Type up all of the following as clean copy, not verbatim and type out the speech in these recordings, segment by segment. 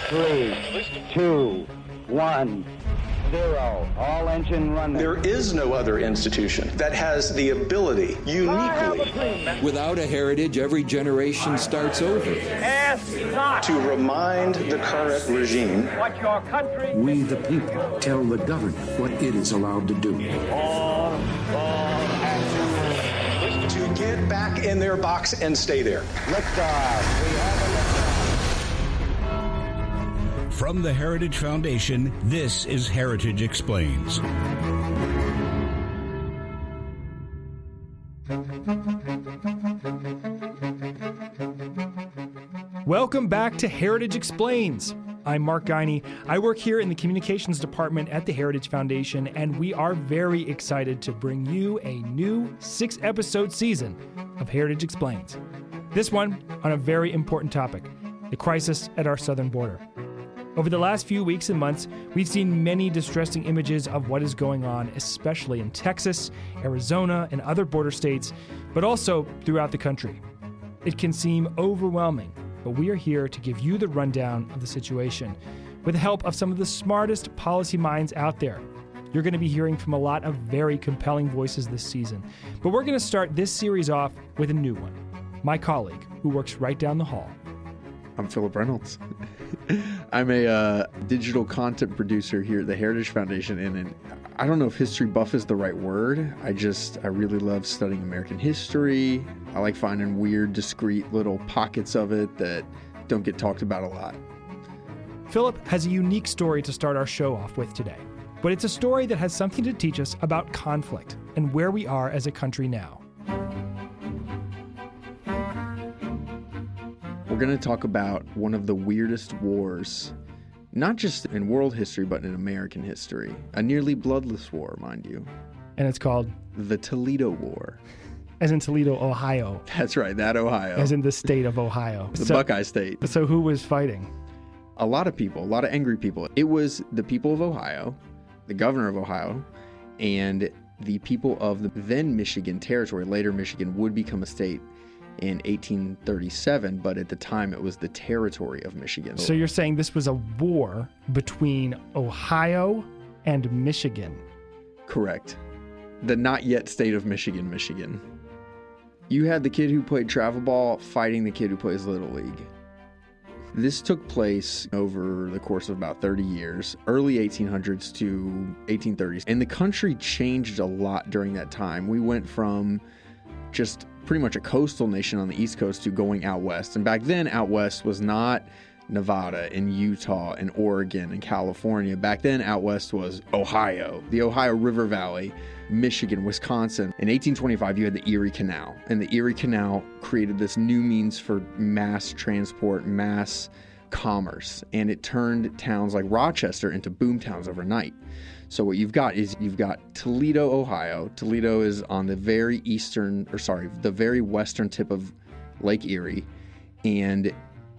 3, 2, 1, 0. All engine running. There is no other institution that has the ability, uniquely, without a heritage, every generation starts over. Ask not to remind the current regime what your country... We, the people, tell the government what it is allowed to do. All action. to get back in their box and stay there. Liftoff. We have a liftoff. From the Heritage Foundation, this is Heritage Explains. Welcome back to Heritage Explains. I'm Mark Guiney. I work here in the communications department at the Heritage Foundation, and we are very excited to bring you a new 6-episode season of Heritage Explains. This one on a very important topic, the crisis at our southern border. Over the last few weeks and months, we've seen many distressing images of what is going on, especially in Texas, Arizona, and other border states, but also throughout the country. It can seem overwhelming, but we are here to give you the rundown of the situation with the help of some of the smartest policy minds out there. You're going to be hearing from a lot of very compelling voices this season, but we're going to start this series off with a new one. My colleague, who works right down the hall. I'm Philip Reynolds. I'm a digital content producer here at the Heritage Foundation, and I don't know if history buff is the right word. I really love studying American history. I like finding weird, discrete little pockets of it that don't get talked about a lot. Philip has a unique story to start our show off with today, but it's a story that has something to teach us about conflict and where we are as a country now. We're going to talk about one of the weirdest wars, not just in world history, but in American history. A nearly bloodless war, mind you. And it's called? The Toledo War. As in Toledo, Ohio. That's right, that Ohio. As in the state of Ohio. The Buckeye State. So who was fighting? A lot of people, a lot of angry people. It was the people of Ohio, the governor of Ohio, and the people of the then Michigan Territory. Later, Michigan would become a state in 1837, but at the time it was the territory of Michigan. So you're saying this was a war between Ohio and Michigan? Correct. The not yet state of Michigan. You had the kid who played travel ball fighting the kid who plays Little League. This took place over the course of about 30 years, early 1800s to 1830s, and the country changed a lot during that time. We went from just pretty much a coastal nation on the East Coast to going out west. And back then, out west was not Nevada and Utah and Oregon and California. Back then, out west was Ohio, the Ohio River Valley, Michigan, Wisconsin. In 1825, you had the Erie Canal. And the Erie Canal created this new means for mass transport, mass commerce. And it turned towns like Rochester into boom towns overnight. So what you've got Toledo, Ohio. Toledo is on the very very western tip of Lake Erie, and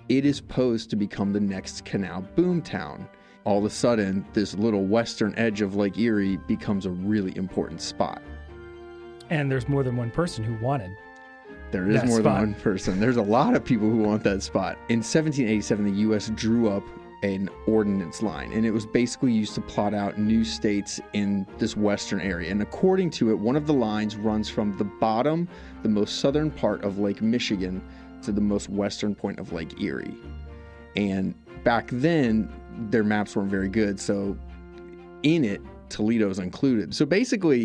it is posed to become the next canal boom town. All of a sudden, this little western edge of Lake Erie becomes a really important spot. And there's more than one person who wanted. There is more than one person. There's a lot of people who want that spot. In 1787, the U.S. drew up an ordinance line, and it was basically used to plot out new states in this western area. And according to it, one of the lines runs from the bottom, the most southern part of Lake Michigan, to the most western point of Lake Erie. And back then, their maps weren't very good, so in it, Toledo's included. So basically,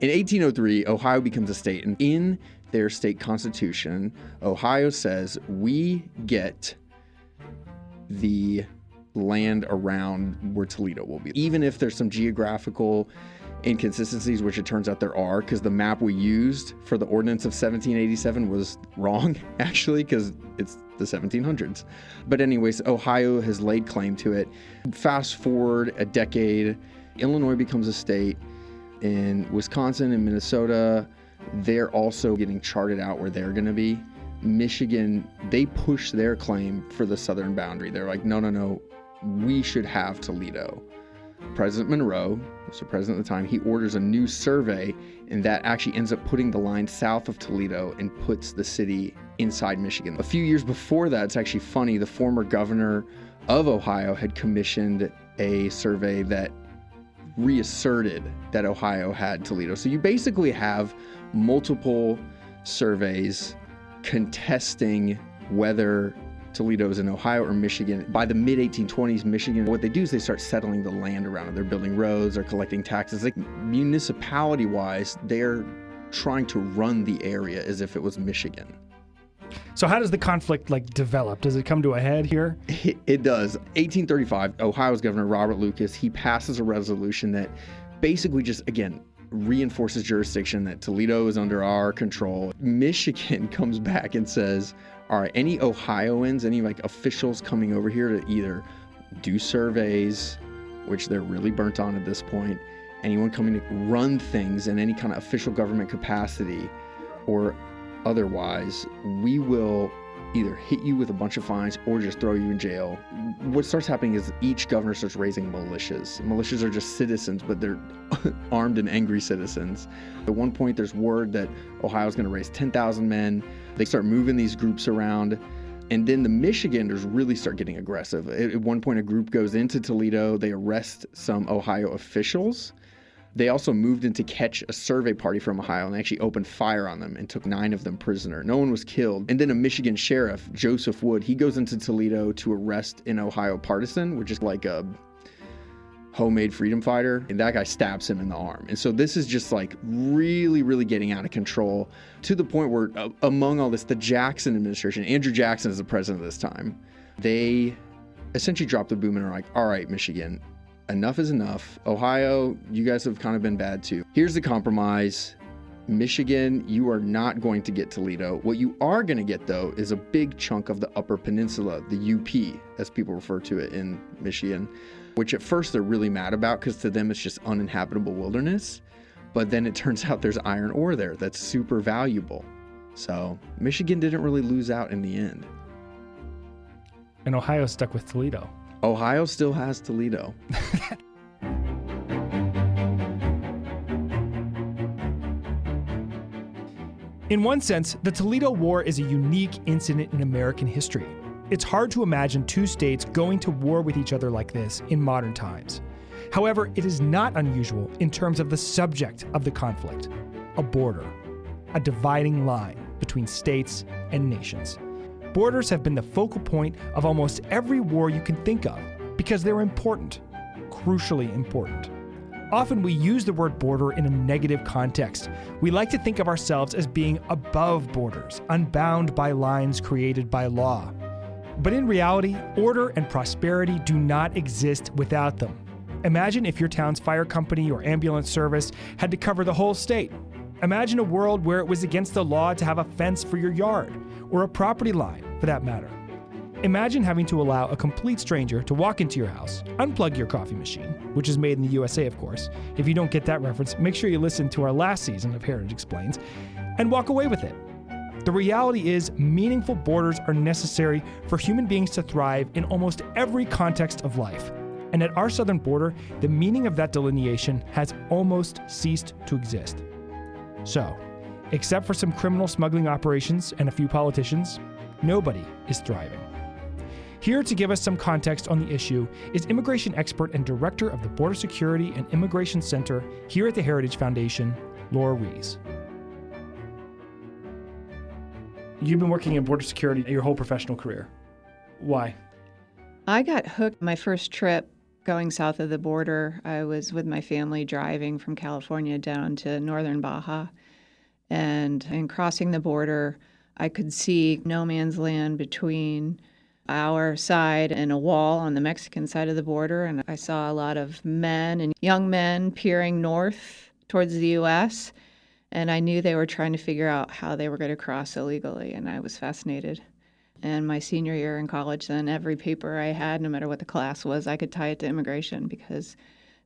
in 1803, Ohio becomes a state, and in their state constitution, Ohio says we get the land around where Toledo will be. Even if there's some geographical inconsistencies, which it turns out there are, because the map we used for the ordinance of 1787 was wrong, actually, because it's the 1700s. But anyways, Ohio has laid claim to it. Fast forward a decade, Illinois becomes a state. In Wisconsin and Minnesota, they're also getting charted out where they're going to be. Michigan, they push their claim for the southern boundary. They're like, no, we should have Toledo. President Monroe, who's the president at the time, he orders a new survey, and that actually ends up putting the line south of Toledo and puts the city inside Michigan. A few years before that, it's actually funny, the former governor of Ohio had commissioned a survey that reasserted that Ohio had Toledo. So you basically have multiple surveys contesting whether Toledo is in Ohio or Michigan. By the mid-1820s, Michigan, what they do is they start settling the land around it. They're building roads, they're collecting taxes. Like, municipality-wise, they're trying to run the area as if it was Michigan. So how does the conflict develop? Does it come to a head here? It does. 1835, Ohio's Governor Robert Lucas, he passes a resolution that basically just, again, reinforces jurisdiction, that Toledo is under our control. Michigan comes back and says, all right, any Ohioans, any officials coming over here to either do surveys, which they're really burnt on at this point, anyone coming to run things in any kind of official government capacity or otherwise, we will either hit you with a bunch of fines or just throw you in jail. What starts happening is each governor starts raising militias. Militias are just citizens, but they're armed and angry citizens. At one point, there's word that Ohio's going to raise 10,000 men. They start moving these groups around. And then the Michiganders really start getting aggressive. At one point, a group goes into Toledo. They arrest some Ohio officials. They also moved in to catch a survey party from Ohio, and they actually opened fire on them and took 9 of them prisoner. No one was killed. And then a Michigan sheriff, Joseph Wood, he goes into Toledo to arrest an Ohio partisan, which is like a homemade freedom fighter, and that guy stabs him in the arm. And so this is just really, really getting out of control, to the point where among all this, the Jackson administration, Andrew Jackson is the president at this time, they essentially drop the boom and are like, all right, Michigan, enough is enough. Ohio, you guys have kind of been bad too. Here's the compromise. Michigan, you are not going to get Toledo. What you are going to get, though, is a big chunk of the Upper Peninsula, the UP, as people refer to it in Michigan, which at first they're really mad about because to them it's just uninhabitable wilderness. But then it turns out there's iron ore there that's super valuable. So Michigan didn't really lose out in the end. And Ohio stuck with Toledo. Ohio still has Toledo. In one sense, the Toledo War is a unique incident in American history. It's hard to imagine two states going to war with each other like this in modern times. However, it is not unusual in terms of the subject of the conflict, a border, a dividing line between states and nations. Borders have been the focal point of almost every war you can think of because they're important, crucially important. Often we use the word border in a negative context. We like to think of ourselves as being above borders, unbound by lines created by law. But in reality, order and prosperity do not exist without them. Imagine if your town's fire company or ambulance service had to cover the whole state. Imagine a world where it was against the law to have a fence for your yard, or a property line, for that matter. Imagine having to allow a complete stranger to walk into your house, unplug your coffee machine, which is made in the USA, of course. If you don't get that reference, make sure you listen to our last season of Heritage Explains, and walk away with it. The reality is, meaningful borders are necessary for human beings to thrive in almost every context of life. And at our southern border, the meaning of that delineation has almost ceased to exist. So, except for some criminal smuggling operations and a few politicians, nobody is thriving. Here to give us some context on the issue is immigration expert and director of the Border Security and Immigration Center here at the Heritage Foundation, Lora Ries. You've been working in border security your whole professional career. Why? I got hooked my first trip going south of the border. I was with my family driving from California down to northern Baja. And in crossing the border, I could see no man's land between our side and a wall on the Mexican side of the border. And I saw a lot of men and young men peering north towards the U.S., and I knew they were trying to figure out how they were going to cross illegally, and I was fascinated. And my senior year in college, then every paper I had, no matter what the class was, I could tie it to immigration because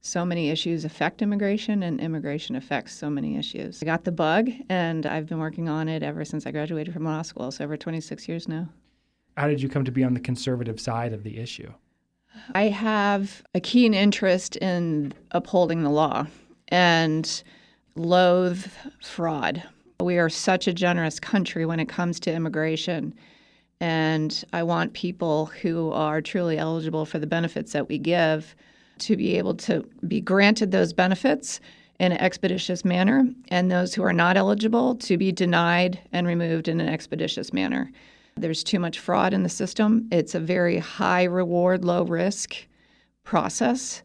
so many issues affect immigration and immigration affects so many issues. I got the bug, and I've been working on it ever since I graduated from law school, so over 26 years now. How did you come to be on the conservative side of the issue? I have a keen interest in upholding the law and loathe fraud. We are such a generous country when it comes to immigration. And I want people who are truly eligible for the benefits that we give to be able to be granted those benefits in an expeditious manner, and those who are not eligible to be denied and removed in an expeditious manner. There's too much fraud in the system. It's a very high reward, low risk process,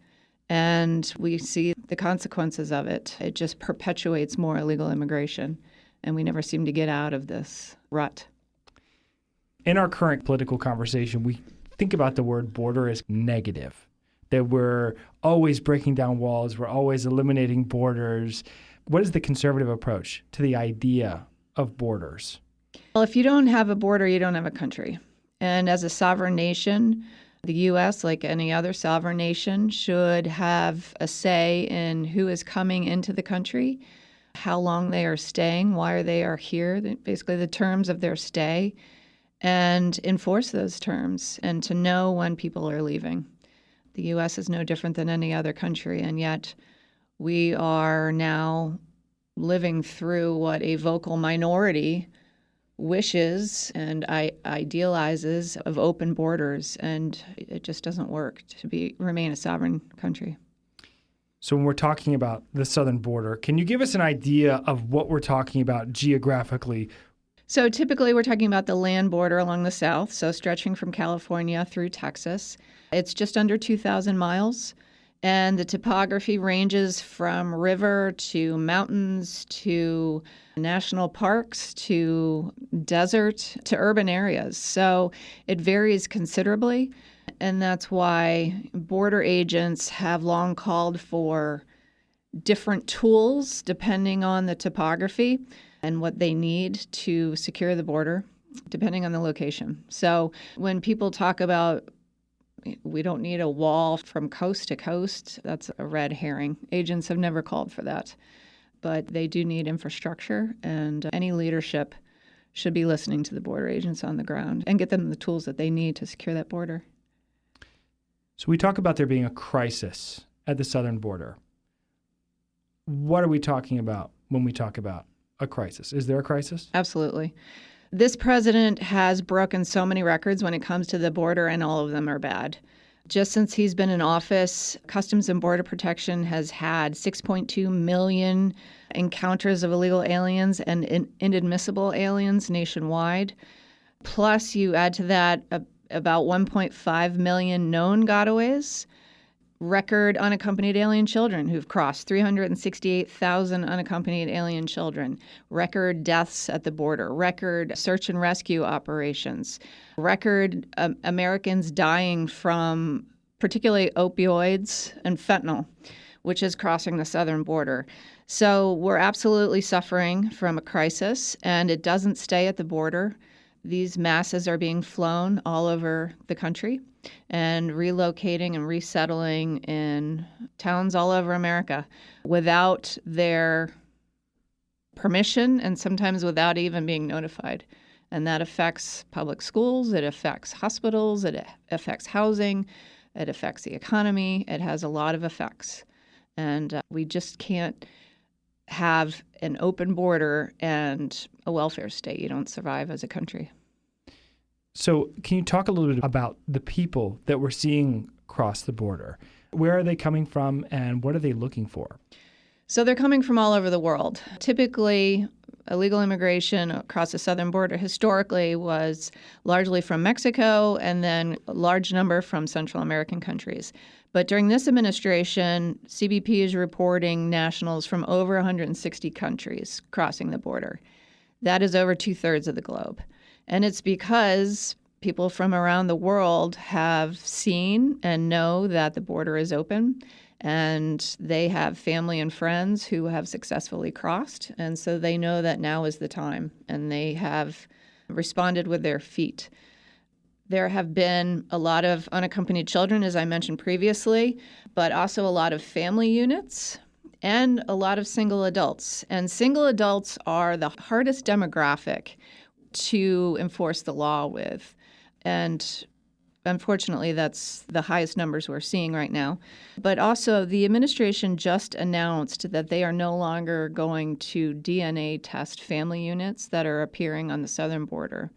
and we see the consequences of it. It just perpetuates more illegal immigration, and we never seem to get out of this rut. In our current political conversation, we think about the word border as negative, that we're always breaking down walls, we're always eliminating borders. What is the conservative approach to the idea of borders? Well, if you don't have a border, you don't have a country. And as a sovereign nation, the U.S., like any other sovereign nation, should have a say in who is coming into the country, how long they are staying, why they are here, basically the terms of their stay, and enforce those terms, and to know when people are leaving. The U.S. is no different than any other country, and yet we are now living through what a vocal minority wishes and idealizes of open borders, and it just doesn't work to remain a sovereign country. So when we're talking about the southern border, can you give us an idea of what we're talking about geographically? So typically we're talking about the land border along the south, so stretching from California through Texas. It's just under 2,000 miles, and the topography ranges from river to mountains to national parks to desert to urban areas. So it varies considerably, and that's why border agents have long called for different tools depending on the topography and what they need to secure the border, depending on the location. So when people talk about we don't need a wall from coast to coast, that's a red herring. Agents have never called for that. But they do need infrastructure, and any leadership should be listening to the border agents on the ground and get them the tools that they need to secure that border. So we talk about there being a crisis at the southern border. What are we talking about when we talk about a crisis? Is there a crisis? Absolutely. This president has broken so many records when it comes to the border, and all of them are bad. Just since he's been in office, Customs and Border Protection has had 6.2 million encounters of illegal aliens and inadmissible aliens nationwide. Plus, you add to that about 1.5 million known gotaways, record unaccompanied alien children who've crossed 368,000 unaccompanied alien children, record deaths at the border, record search and rescue operations, record Americans dying from particularly opioids and fentanyl, which is crossing the southern border. So we're absolutely suffering from a crisis, and it doesn't stay at the border. These masses are being flown all over the country and relocating and resettling in towns all over America without their permission and sometimes without even being notified. And that affects public schools, it affects hospitals, it affects housing, it affects the economy. It has a lot of effects. And we just can't have an open border and a welfare state. You don't survive as a country. So can you talk a little bit about the people that we're seeing cross the border? Where are they coming from, and what are they looking for? So they're coming from all over the world. Typically, illegal immigration across the southern border historically was largely from Mexico and then a large number from Central American countries. But during this administration, CBP is reporting nationals from over 160 countries crossing the border. That is over 2/3 of the globe. And it's because people from around the world have seen and know that the border is open, and they have family and friends who have successfully crossed. And so they know that now is the time, and they have responded with their feet. There have been a lot of unaccompanied children, as I mentioned previously, but also a lot of family units and a lot of single adults. And single adults are the hardest demographic to enforce the law with. And unfortunately, that's the highest numbers we're seeing right now. But also, the administration just announced that they are no longer going to DNA test family units that are appearing on the southern border.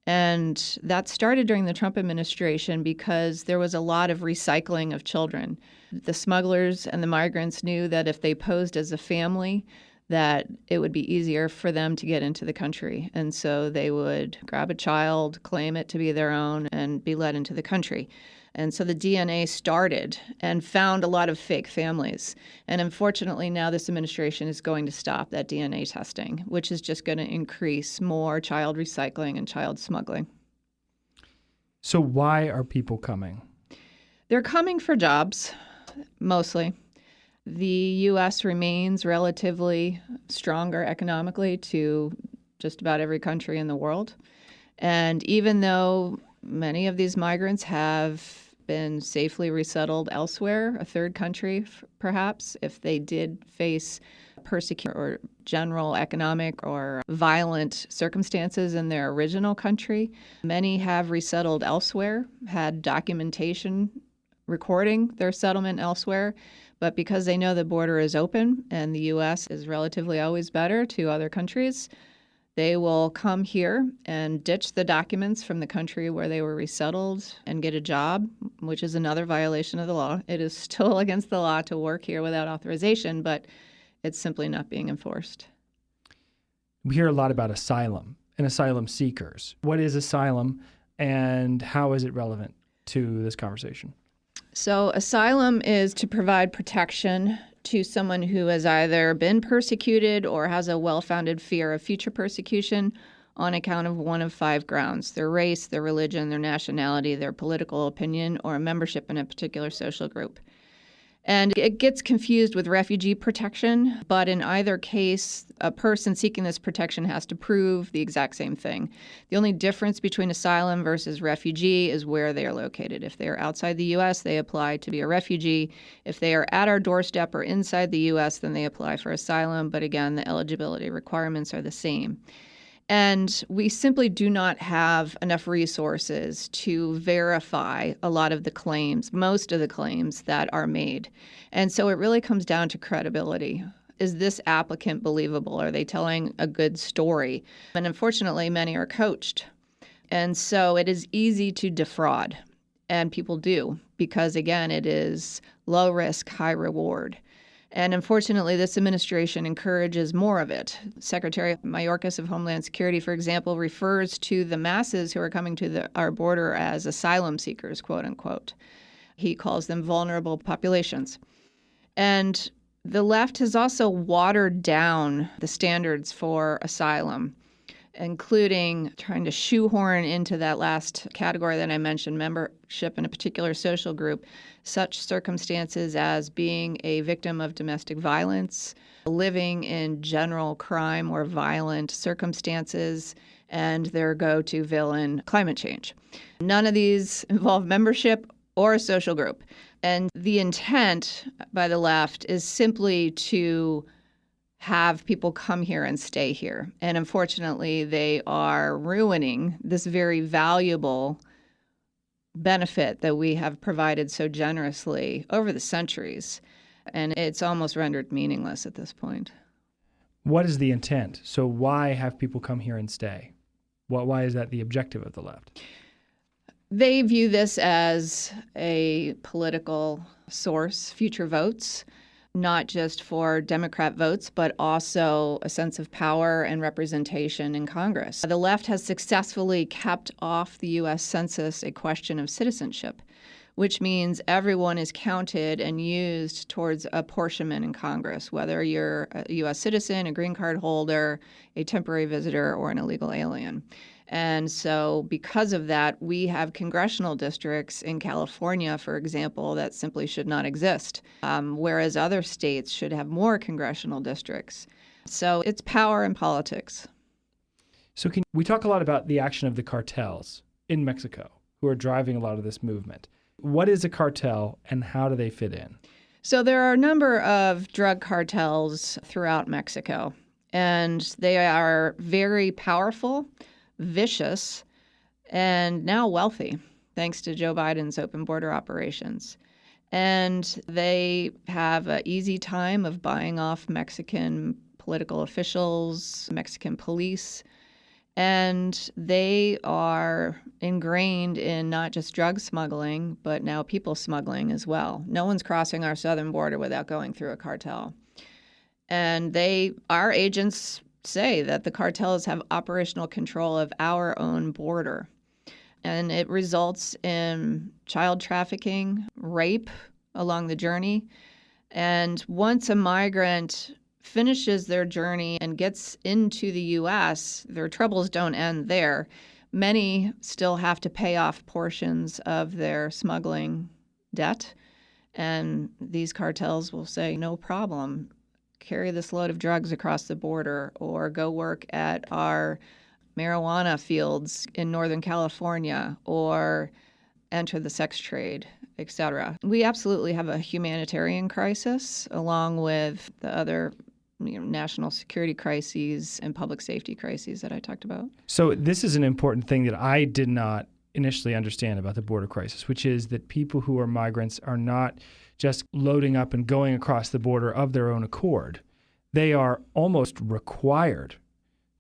And that started during the Trump administration because there was a lot of recycling of children. The smugglers and the migrants knew that if they posed as a family, that it would be easier for them to get into the country. And so they would grab a child, claim it to be their own, and be led into the country. And so the DNA started and found a lot of fake families. And unfortunately, now this administration is going to stop that DNA testing, which is just going to increase more child recycling and child smuggling. So why are people coming? They're coming for jobs, mostly. The U.S. remains relatively stronger economically to just about every country in the world. And even though many of these migrants have been safely resettled elsewhere, a third country perhaps, if they did face persecution or general economic or violent circumstances in their original country, many have resettled elsewhere, had documentation recording their settlement elsewhere. But because they know the border is open and the U.S. is relatively always better to other countries, they will come here and ditch the documents from the country where they were resettled and get a job, which is another violation of the law. It is still against the law to work here without authorization, but it's simply not being enforced. We hear a lot about asylum and asylum seekers. What is asylum and how is it relevant to this conversation? So asylum is to provide protection to someone who has either been persecuted or has a well-founded fear of future persecution on account of one of 5 grounds: their race, their religion, their nationality, their political opinion, or a membership in a particular social group. And it gets confused with refugee protection, but in either case, a person seeking this protection has to prove the exact same thing. The only difference between asylum versus refugee is where they are located. If they are outside the U.S., they apply to be a refugee. If they are at our doorstep or inside the U.S., then they apply for asylum. But again, the eligibility requirements are the same. And we simply do not have enough resources to verify a lot of the claims, most of the claims that are made. And so it really comes down to credibility. Is this applicant believable? Are they telling a good story? And unfortunately, many are coached. And so it is easy to defraud. And people do, because again, it is low risk, high reward. And unfortunately, this administration encourages more of it. Secretary Mayorkas of Homeland Security, for example, refers to the masses who are coming to our border as asylum seekers, quote unquote. He calls them vulnerable populations. And the left has also watered down the standards for asylum, including trying to shoehorn into that last category that I mentioned, membership in a particular social group, such circumstances as being a victim of domestic violence, living in general crime or violent circumstances, and their go-to villain, climate change. None of these involve membership or a social group. And the intent by the left is simply to have people come here and stay here. And unfortunately, they are ruining this very valuable benefit that we have provided so generously over the centuries. And it's almost rendered meaningless at this point. What is the intent? So why have people come here and stay? Why is that the objective of the left? They view this as a political source, future votes, not just for Democrat votes, but also a sense of power and representation in Congress. The left has successfully kept off the U.S. Census a question of citizenship, which means everyone is counted and used towards apportionment in Congress, whether you're a U.S. citizen, a green card holder, a temporary visitor, or an illegal alien. And so because of that, we have congressional districts in California, for example, that simply should not exist, whereas other states should have more congressional districts. So it's power and politics. So we talk a lot about the action of the cartels in Mexico who are driving a lot of this movement. What is a cartel and how do they fit in? So there are a number of drug cartels throughout Mexico, and they are very powerful, vicious, and now wealthy, thanks to Joe Biden's open border operations. And they have an easy time of buying off Mexican political officials, Mexican police, And they are ingrained in not just drug smuggling, but now people smuggling as well. No one's crossing our southern border without going through a cartel. And our agents say that the cartels have operational control of our own border. And it results in child trafficking, rape along the journey. And once a migrant finishes their journey and gets into the U.S., their troubles don't end there. Many still have to pay off portions of their smuggling debt. And these cartels will say, no problem, carry this load of drugs across the border or go work at our marijuana fields in Northern California or enter the sex trade, etc. We absolutely have a humanitarian crisis along with the other national security crises and public safety crises that I talked about. So this is an important thing that I did not initially understand about the border crisis, which is that people who are migrants are not just loading up and going across the border of their own accord. They are almost required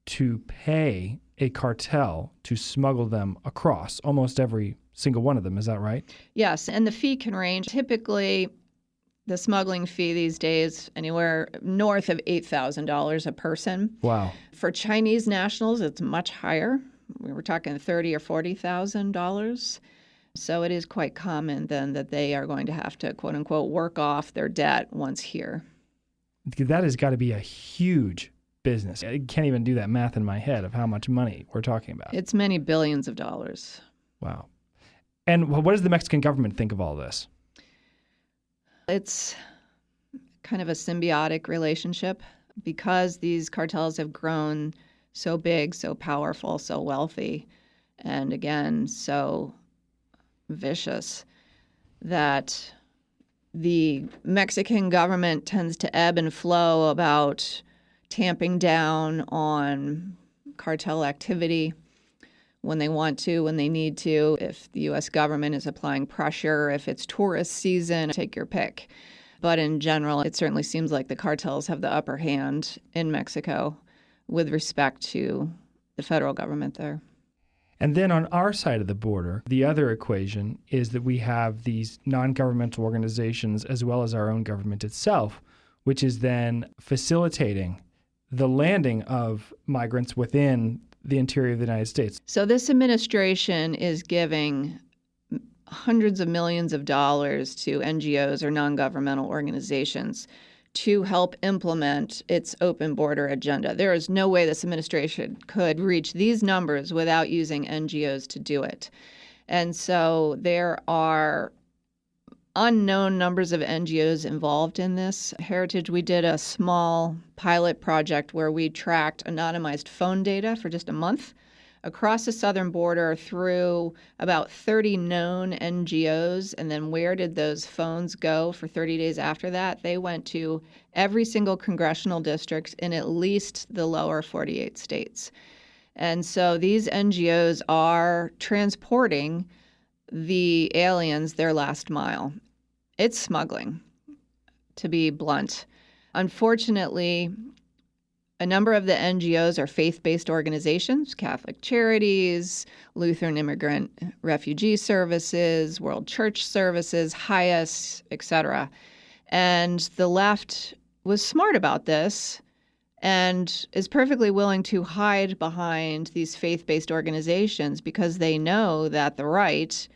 to pay a cartel to smuggle them across, almost every single one of them. Is that right? Yes, and the fee can range. Typically, the smuggling fee these days, anywhere north of $8,000 a person. Wow. For Chinese nationals, it's much higher. We were talking $30,000 or $40,000. So it is quite common then that they are going to have to, quote unquote, work off their debt once here. That has got to be a huge business. I can't even do that math in my head of how much money we're talking about. It's many billions of dollars. Wow. And what does the Mexican government think of all this? It's kind of a symbiotic relationship because these cartels have grown so big, so powerful, so wealthy, and again, so vicious that the Mexican government tends to ebb and flow about tamping down on cartel activity when they want to, when they need to, if the U.S. government is applying pressure, if it's tourist season, take your pick. But in general, it certainly seems like the cartels have the upper hand in Mexico with respect to the federal government there. And then on our side of the border, the other equation is that we have these non-governmental organizations as well as our own government itself, which is then facilitating the landing of migrants within the interior of the United States. So this administration is giving hundreds of millions of dollars to NGOs or non-governmental organizations to help implement its open border agenda. There is no way this administration could reach these numbers without using NGOs to do it. And so there are unknown numbers of NGOs involved in this. Heritage, we did a small pilot project where we tracked anonymized phone data for just a month across the southern border through about 30 known NGOs. And then where did those phones go for 30 days after that? They went to every single congressional district in at least the lower 48 states. And so these NGOs are transporting the aliens their last mile. It's smuggling, to be blunt. Unfortunately, a number of the NGOs are faith-based organizations, Catholic Charities, Lutheran Immigrant Refugee Services, World Church Services, HIAS, etc. And the left was smart about this and is perfectly willing to hide behind these faith-based organizations because they know that the right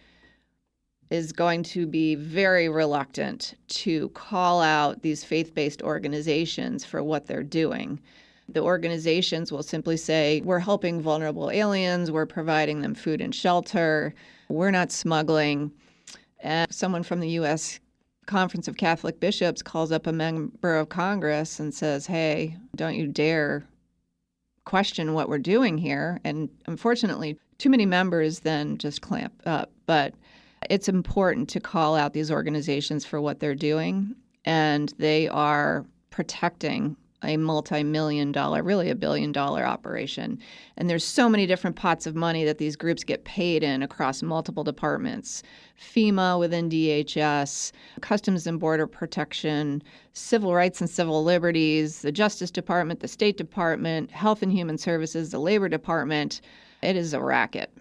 is going to be very reluctant to call out these faith-based organizations for what they're doing. The organizations will simply say, we're helping vulnerable aliens, we're providing them food and shelter, we're not smuggling. And someone from the U.S. Conference of Catholic Bishops calls up a member of Congress and says, hey, don't you dare question what we're doing here. And unfortunately, too many members then just clamp up. But it's important to call out these organizations for what they're doing, and they are protecting a multi-million dollar, really a $1 billion operation. And there's so many different pots of money that these groups get paid in across multiple departments. FEMA within DHS, Customs and Border Protection, Civil Rights and Civil Liberties, the Justice Department, the State Department, Health and Human Services, the Labor Department. It is a racket.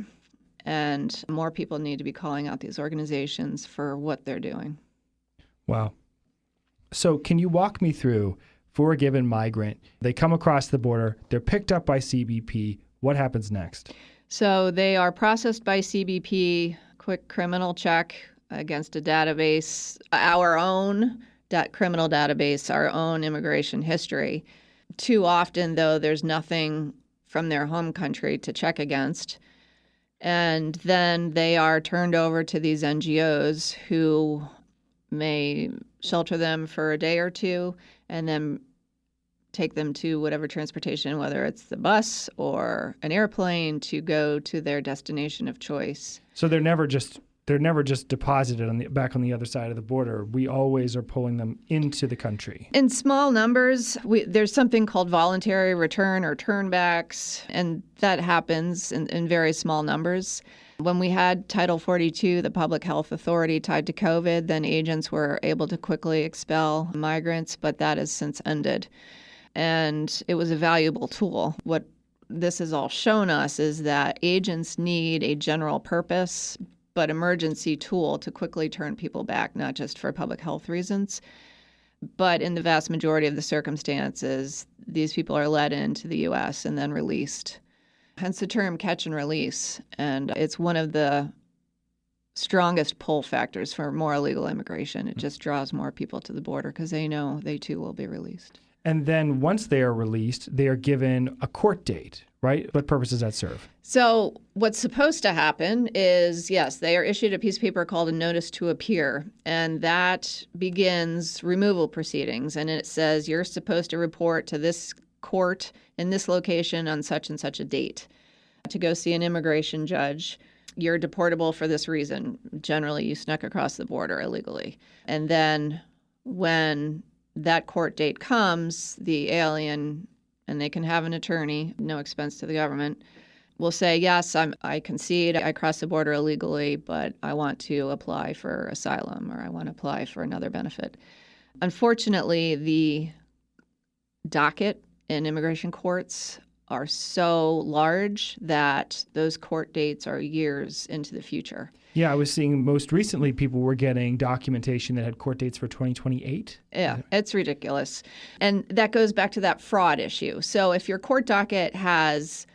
And more people need to be calling out these organizations for what they're doing. Wow. So can you walk me through, for a given migrant, they come across the border, they're picked up by CBP, what happens next? So they are processed by CBP, quick criminal check against a database, our own criminal database, our own immigration history. Too often, though, there's nothing from their home country to check against. And then they are turned over to these NGOs who may shelter them for a day or two and then take them to whatever transportation, whether it's the bus or an airplane, to go to their destination of choice. So they're never just deposited back on the other side of the border. We always are pulling them into the country. In small numbers, there's something called voluntary return or turnbacks, and that happens in very small numbers. When we had Title 42, the public health authority tied to COVID, then agents were able to quickly expel migrants, but that has since ended. And it was a valuable tool. What this has all shown us is that agents need a general purpose, but emergency tool to quickly turn people back, not just for public health reasons, but in the vast majority of the circumstances, these people are led into the U.S. and then released. Hence the term catch and release. And it's one of the strongest pull factors for more illegal immigration. It just draws more people to the border because they know they too will be released. And then once they are released, they are given a court date, right? What purpose does that serve? So what's supposed to happen is, yes, they are issued a piece of paper called a notice to appear, and that begins removal proceedings. And it says you're supposed to report to this court in this location on such and such a date to go see an immigration judge. You're deportable for this reason. Generally, you snuck across the border illegally. And then when that court date comes, the alien, and they can have an attorney, no expense to the government, will say, yes, I concede, I crossed the border illegally, but I want to apply for asylum or I want to apply for another benefit. Unfortunately, the docket in immigration courts are so large that those court dates are years into the future. Yeah, I was seeing most recently people were getting documentation that had court dates for 2028. Yeah, it's ridiculous. And that goes back to that fraud issue. So if your court docket has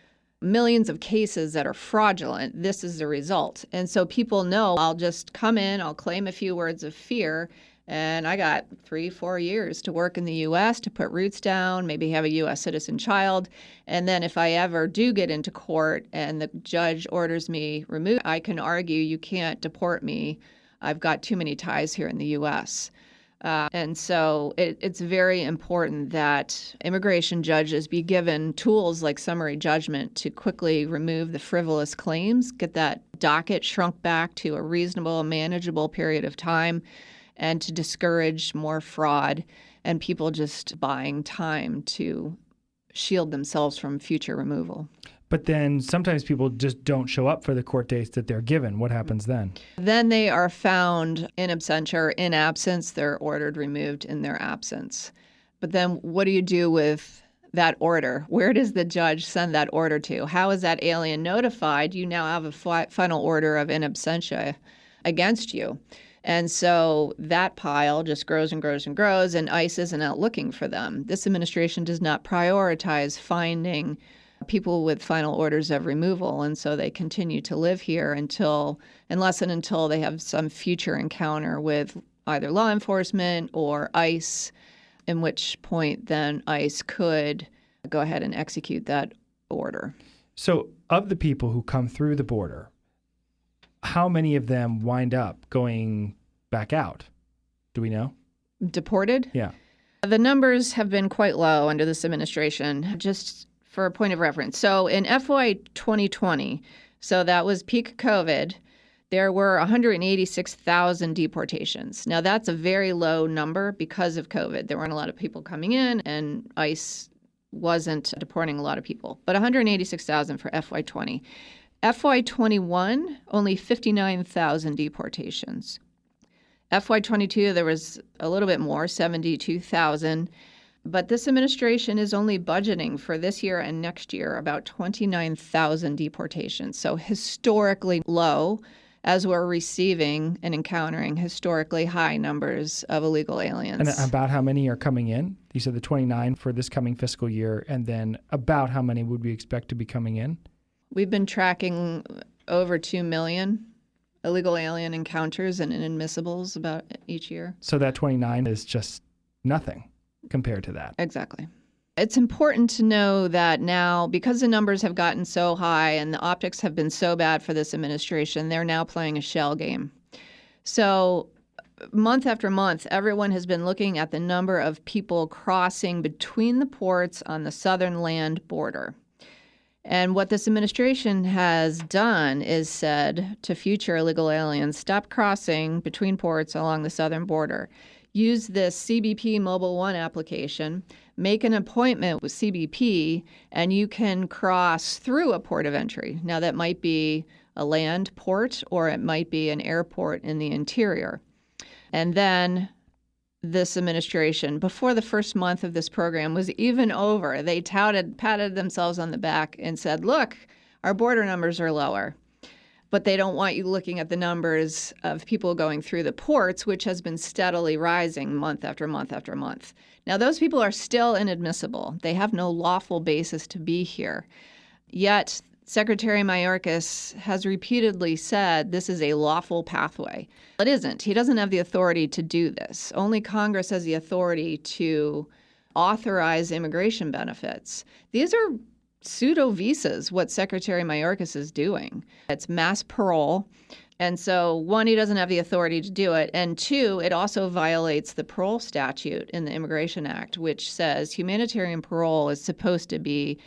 millions of cases that are fraudulent, this is the result. And so people know I'll just come in, I'll claim a few words of fear, and I got 3-4 years to work in the U.S., to put roots down, maybe have a U.S. citizen child. And then if I ever do get into court and the judge orders me removed, I can argue you can't deport me. I've got too many ties here in the U.S. And so it's very important that immigration judges be given tools like summary judgment to quickly remove the frivolous claims, get that docket shrunk back to a reasonable, manageable period of time, and to discourage more fraud and people just buying time to shield themselves from future removal. But then sometimes people just don't show up for the court dates that they're given. What happens then? Then they are found in absentia or in absence. They're ordered removed in their absence. But then what do you do with that order? Where does the judge send that order to? How is that alien notified? You now have a final order of in absentia against you. And so that pile just grows and grows and grows, and ICE isn't out looking for them. This administration does not prioritize finding people with final orders of removal, and so they continue to live here unless and until they have some future encounter with either law enforcement or ICE, in which point then ICE could go ahead and execute that order. So of the people who come through the border, how many of them wind up going back out? Do we know? Deported? Yeah. The numbers have been quite low under this administration, just for a point of reference. So in FY 2020, so that was peak COVID, there were 186,000 deportations. Now, that's a very low number because of COVID. There weren't a lot of people coming in, and ICE wasn't deporting a lot of people. But 186,000 for FY20. FY21, only 59,000 deportations. FY22, there was a little bit more, 72,000. But this administration is only budgeting for this year and next year about 29,000 deportations. So historically low, as we're receiving and encountering historically high numbers of illegal aliens. And about how many are coming in? You said the 29 for this coming fiscal year, and then about how many would we expect to be coming in? We've been tracking over 2 million illegal alien encounters and inadmissibles about each year. So that 29 is just nothing compared to that. Exactly. It's important to know that now, because the numbers have gotten so high and the optics have been so bad for this administration, they're now playing a shell game. So month after month, everyone has been looking at the number of people crossing between the ports on the southern land border. And what this administration has done is said to future illegal aliens, stop crossing between ports along the southern border. Use this CBP Mobile One application, make an appointment with CBP, and you can cross through a port of entry. Now, that might be a land port or it might be an airport in the interior. And then this administration, before the first month of this program was even over, they patted themselves on the back and said, look, our border numbers are lower. But they don't want you looking at the numbers of people going through the ports, which has been steadily rising month after month after month. Now, those people are still inadmissible. They have no lawful basis to be here. Yet, Secretary Mayorkas has repeatedly said this is a lawful pathway. It isn't. He doesn't have the authority to do this. Only Congress has the authority to authorize immigration benefits. These are pseudo visas, what Secretary Mayorkas is doing. It's mass parole. And so, one, he doesn't have the authority to do it. And two, it also violates the parole statute in the Immigration Act, which says humanitarian parole is supposed to be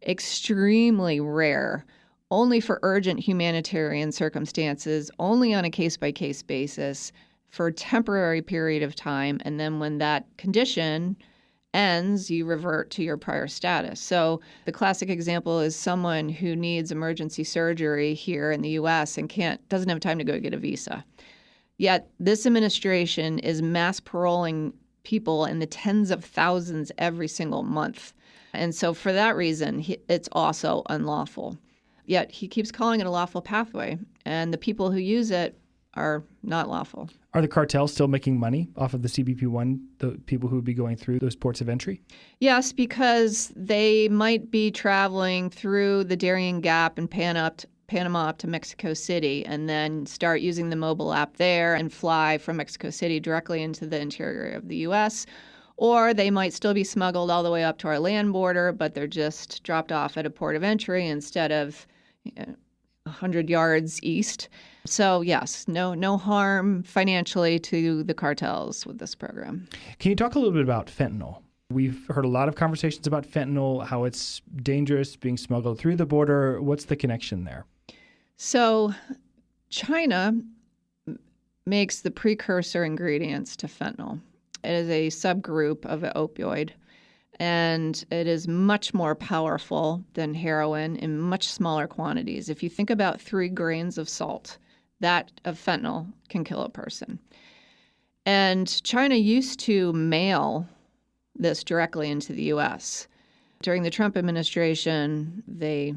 extremely rare, only for urgent humanitarian circumstances, only on a case-by-case basis, for a temporary period of time. And then when that condition ends, you revert to your prior status. So the classic example is someone who needs emergency surgery here in the U.S. and doesn't have time to go get a visa. Yet this administration is mass paroling people in the tens of thousands every single month. And so for that reason, it's also unlawful. Yet he keeps calling it a lawful pathway, and the people who use it are not lawful. Are the cartels still making money off of the CBP-1, the people who would be going through those ports of entry? Yes, because they might be traveling through the Darien Gap and Panama up to Mexico City, and then start using the mobile app there and fly from Mexico City directly into the interior of the U.S., or they might still be smuggled all the way up to our land border, but they're just dropped off at a port of entry instead of 100 yards east. So yes, no harm financially to the cartels with this program. Can you talk a little bit about fentanyl? We've heard a lot of conversations about fentanyl, how it's dangerous being smuggled through the border. What's the connection there? So China makes the precursor ingredients to fentanyl. It is a subgroup of an opioid, and it is much more powerful than heroin in much smaller quantities. If you think about 3 grains of salt, that of fentanyl can kill a person. And China used to mail this directly into the U.S. During the Trump administration, they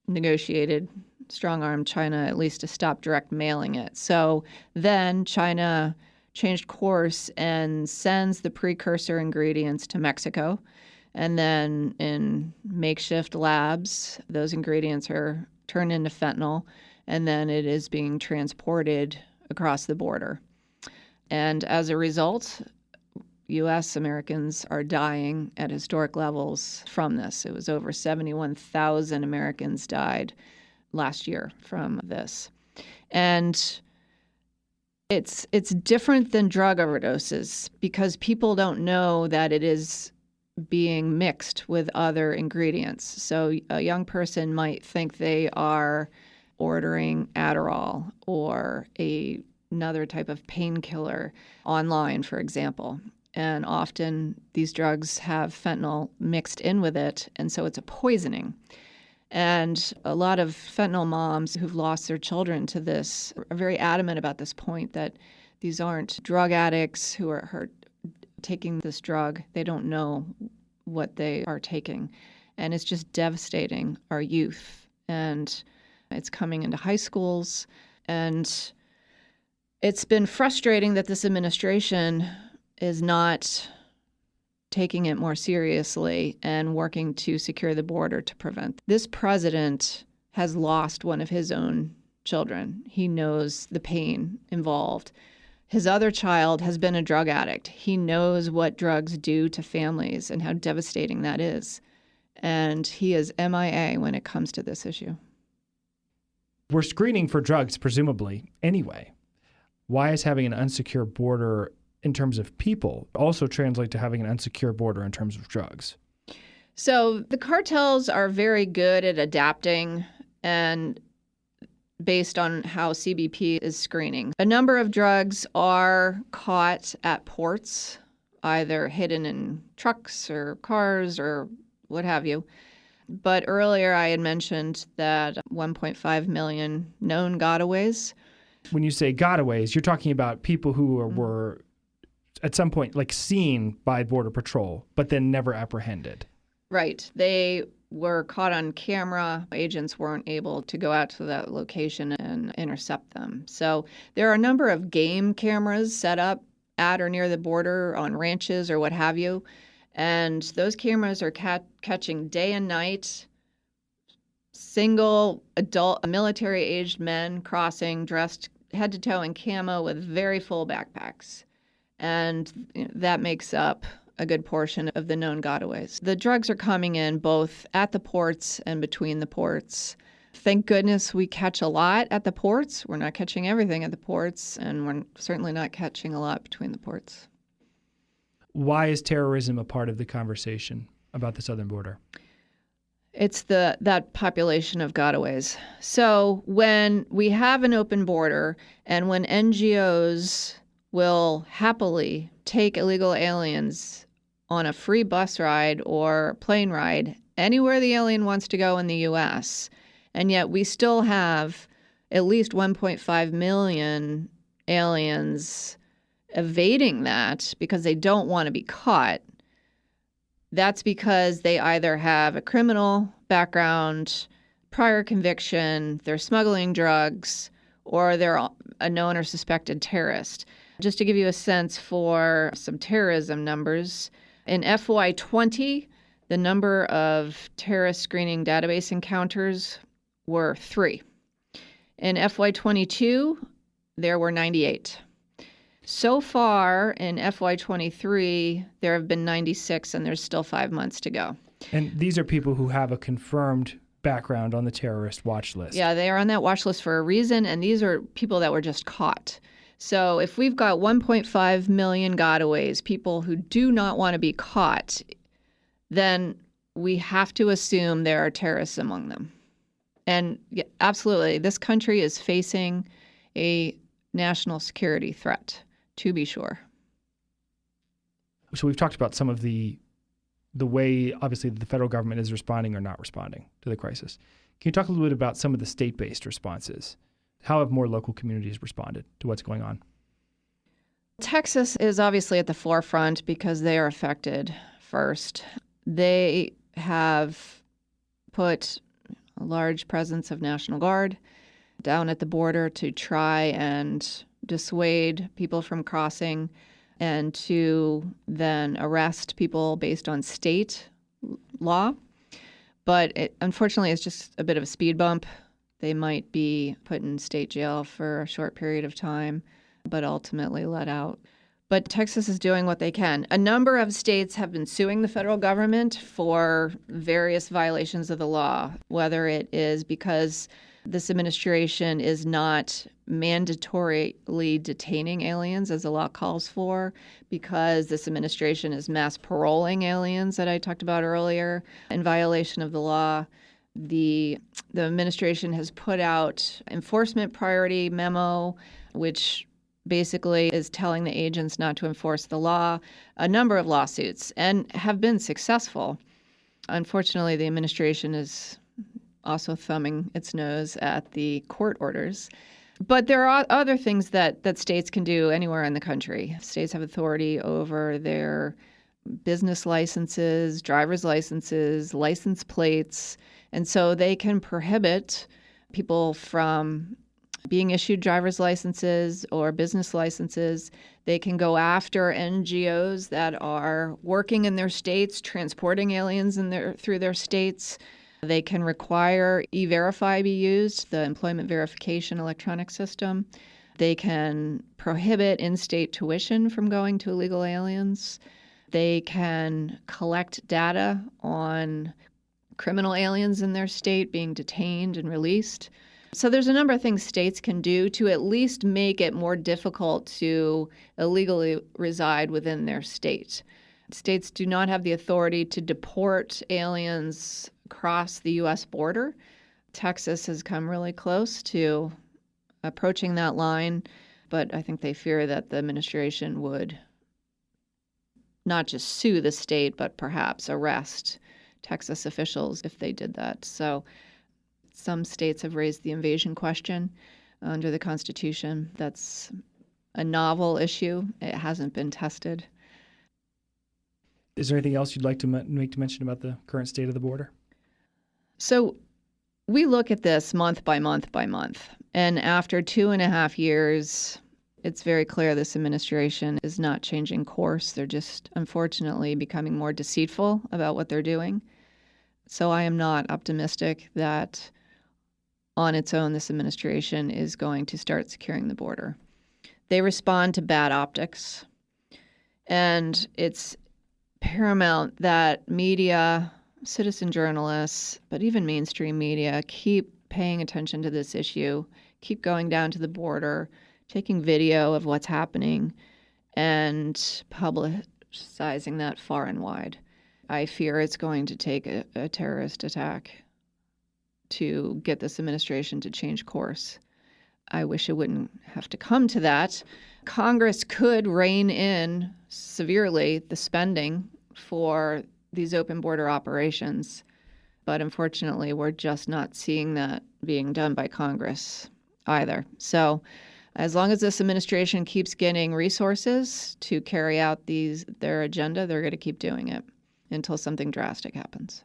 negotiated, strong-armed China at least to stop direct mailing it. So then China changed course and sends the precursor ingredients to Mexico. And then in makeshift labs, those ingredients are turned into fentanyl, and then it is being transported across the border. And as a result, U.S. Americans are dying at historic levels from this. It was over 71,000 Americans died last year from this. And it's different than drug overdoses because people don't know that it is being mixed with other ingredients. So a young person might think they are ordering Adderall or another type of painkiller online, for example. And often these drugs have fentanyl mixed in with it, and so it's a poisoning. And a lot of fentanyl moms who've lost their children to this are very adamant about this point, that these aren't drug addicts who are taking this drug. They don't know what they are taking. And it's just devastating our youth. And it's coming into high schools. And it's been frustrating that this administration is not taking it more seriously and working to secure the border to prevent. This president has lost one of his own children. He knows the pain involved. His other child has been a drug addict. He knows what drugs do to families and how devastating that is. And he is MIA when it comes to this issue. We're screening for drugs, presumably, anyway. Why is having an unsecure border in terms of people also translate to having an unsecure border in terms of drugs? So the cartels are very good at adapting, and based on how CBP is screening. A number of drugs are caught at ports, either hidden in trucks or cars or what have you. But earlier I had mentioned that 1.5 million known gotaways. When you say gotaways, you're talking about people who were at some point seen by Border Patrol, but then never apprehended. Right. They were caught on camera. Agents weren't able to go out to that location and intercept them. So there are a number of game cameras set up at or near the border on ranches or what have you. And those cameras are catching day and night single adult military-aged men crossing, dressed head to toe in camo with very full backpacks. And that makes up a good portion of the known gotaways. The drugs are coming in both at the ports and between the ports. Thank goodness we catch a lot at the ports. We're not catching everything at the ports, and we're certainly not catching a lot between the ports. Why is terrorism a part of the conversation about the southern border? It's that population of gotaways. So when we have an open border and when NGOs will happily take illegal aliens on a free bus ride or plane ride anywhere the alien wants to go in the U.S., and yet we still have at least 1.5 million aliens evading that because they don't want to be caught. That's because they either have a criminal background, prior conviction, they're smuggling drugs, or they're a known or suspected terrorist. Just to give you a sense for some terrorism numbers, in FY20, the number of terrorist screening database encounters were 3. In FY22, there were 98. So far in FY23, there have been 96, and there's still 5 months to go. And these are people who have a confirmed background on the terrorist watch list. Yeah, they are on that watch list for a reason, and these are people that were just caught. So if we've got 1.5 million gotaways, people who do not want to be caught, then we have to assume there are terrorists among them. And yeah, absolutely, this country is facing a national security threat, to be sure. So we've talked about some of the way, obviously, the federal government is responding or not responding to the crisis. Can you talk a little bit about some of the state-based responses? How have more local communities responded to what's going on? Texas is obviously at the forefront because they are affected first. They have put a large presence of National Guard down at the border to try and dissuade people from crossing and to then arrest people based on state law. But unfortunately, it's just a bit of a speed bump. They might be put in state jail for a short period of time, but ultimately let out. But Texas is doing what they can. A number of states have been suing the federal government for various violations of the law, whether it is because this administration is not mandatorily detaining aliens as the law calls for, because this administration is mass paroling aliens that I talked about earlier in violation of the law. The administration has put out enforcement priority memo, which basically is telling the agents not to enforce the law, a number of lawsuits, and have been successful. Unfortunately, the administration is also thumbing its nose at the court orders. But there are other things that states can do anywhere in the country. States have authority over their business licenses, driver's licenses, license plates, and so they can prohibit people from being issued driver's licenses or business licenses. They can go after NGOs that are working in their states, transporting aliens through their states. They can require E-Verify be used, the employment verification electronic system. They can prohibit in-state tuition from going to illegal aliens. They can collect data on criminal aliens in their state being detained and released. So there's a number of things states can do to at least make it more difficult to illegally reside within their state. States do not have the authority to deport aliens across the U.S. border. Texas has come really close to approaching that line, but I think they fear that the administration would not just sue the state, but perhaps arrest Texas officials if they did that. So some states have raised the invasion question under the Constitution. That's a novel issue. It hasn't been tested. Is there anything else you'd like to make to mention about the current state of the border? So we look at this month by month by month. And after 2.5 years, it's very clear this administration is not changing course. They're just, unfortunately, becoming more deceitful about what they're doing. So I am not optimistic that on its own, this administration is going to start securing the border. They respond to bad optics. And it's paramount that media, citizen journalists, but even mainstream media keep paying attention to this issue, keep going down to the border, taking video of what's happening, and publicizing that far and wide. I fear it's going to take a terrorist attack to get this administration to change course. I wish it wouldn't have to come to that. Congress could rein in severely the spending for these open border operations, but unfortunately, we're just not seeing that being done by Congress either. So as long as this administration keeps getting resources to carry out their agenda, they're going to keep doing it until something drastic happens.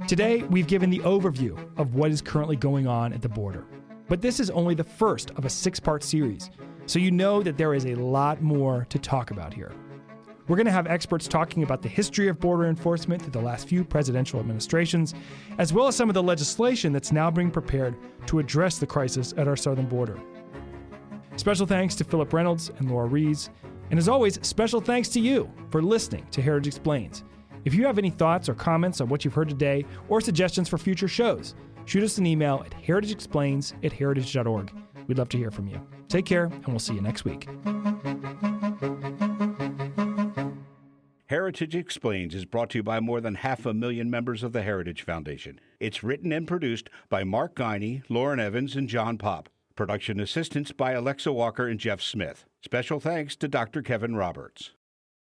Today, we've given the overview of what is currently going on at the border. But this is only the first of a 6-part series, so you know that there is a lot more to talk about here. We're going to have experts talking about the history of border enforcement through the last few presidential administrations, as well as some of the legislation that's now being prepared to address the crisis at our southern border. Special thanks to Philip Reynolds and Lora Ries. And as always, special thanks to you for listening to Heritage Explains. If you have any thoughts or comments on what you've heard today or suggestions for future shows, shoot us an email at heritageexplains@heritage.org. We'd love to hear from you. Take care, and we'll see you next week. Heritage Explains is brought to you by more than 500,000 members of the Heritage Foundation. It's written and produced by Mark Guiney, Lauren Evans, and John Popp. Production assistance by Alexa Walker and Jeff Smith. Special thanks to Dr. Kevin Roberts.